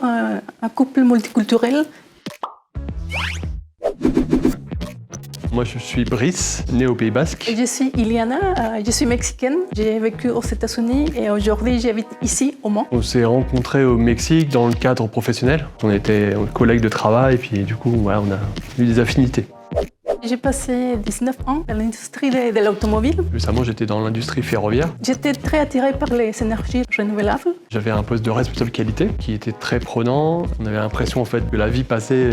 un couple multiculturel. Moi, je suis Brice, né au Pays Basque. Je suis Iliana, je suis mexicaine. J'ai vécu aux États-Unis et aujourd'hui, j'habite ici, au Mans. On s'est rencontrés au Mexique dans le cadre professionnel. On était collègues de travail et puis du coup, ouais, on a eu des affinités. J'ai passé 19 ans dans l'industrie de l'automobile. Récemment, j'étais dans l'industrie ferroviaire. J'étais très attirée par les énergies renouvelables. J'avais un poste de responsable qualité qui était très prenant. On avait l'impression en fait que la vie passait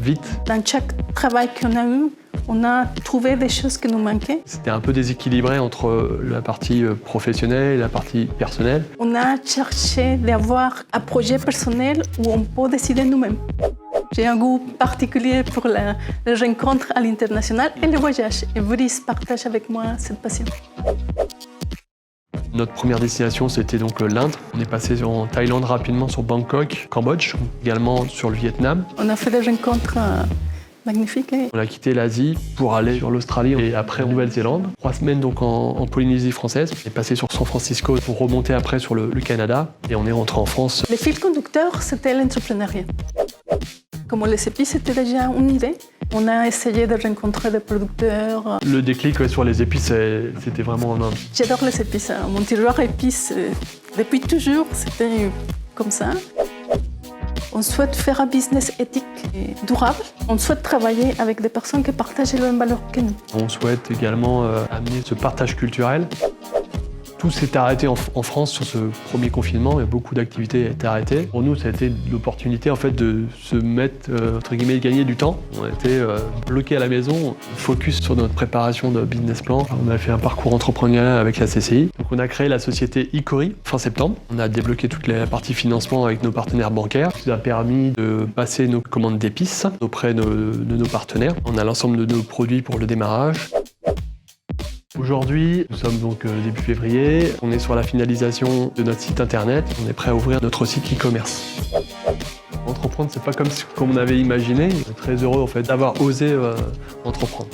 vite. Dans chaque travail qu'on a eu, on a trouvé des choses qui nous manquaient. C'était un peu déséquilibré entre la partie professionnelle et la partie personnelle. On a cherché d'avoir un projet personnel où on peut décider nous-mêmes. J'ai un goût particulier pour les rencontres à l'international et le voyage. Et Brice partage avec moi cette passion. Notre première destination, c'était donc l'Inde. On est passé en Thaïlande rapidement sur Bangkok, Cambodge, également sur le Vietnam. On a fait des rencontres magnifiques. On a quitté l'Asie pour aller sur l'Australie et après en Nouvelle-Zélande. 3 semaines donc en Polynésie française. On est passé sur San Francisco pour remonter après sur le Canada et on est rentré en France. Le fil conducteur, c'était l'entrepreneuriat. Comme les épices, c'était déjà une idée. On a essayé de rencontrer des producteurs. Le déclic sur les épices, c'était vraiment en Inde. J'adore les épices. Mon tiroir épices, depuis toujours, c'était comme ça. On souhaite faire un business éthique et durable. On souhaite travailler avec des personnes qui partagent les mêmes valeurs que nous. On souhaite également amener ce partage culturel. Tout s'est arrêté en France sur ce premier confinement et beaucoup d'activités ont été arrêtées. Pour nous, ça a été l'opportunité en fait, de se mettre, entre guillemets, gagner du temps. On a été bloqués à la maison, focus sur notre préparation de business plan. On a fait un parcours entrepreneurial avec la CCI. Donc on a créé la société Icori fin septembre. On a débloqué toute la partie financement avec nos partenaires bancaires. Ça nous a permis de passer nos commandes d'épices auprès de nos partenaires. On a l'ensemble de nos produits pour le démarrage. Aujourd'hui, nous sommes donc début février, on est sur la finalisation de notre site internet, on est prêt à ouvrir notre site e-commerce. Entreprendre, c'est pas comme on avait imaginé, on est très heureux en fait d'avoir osé entreprendre.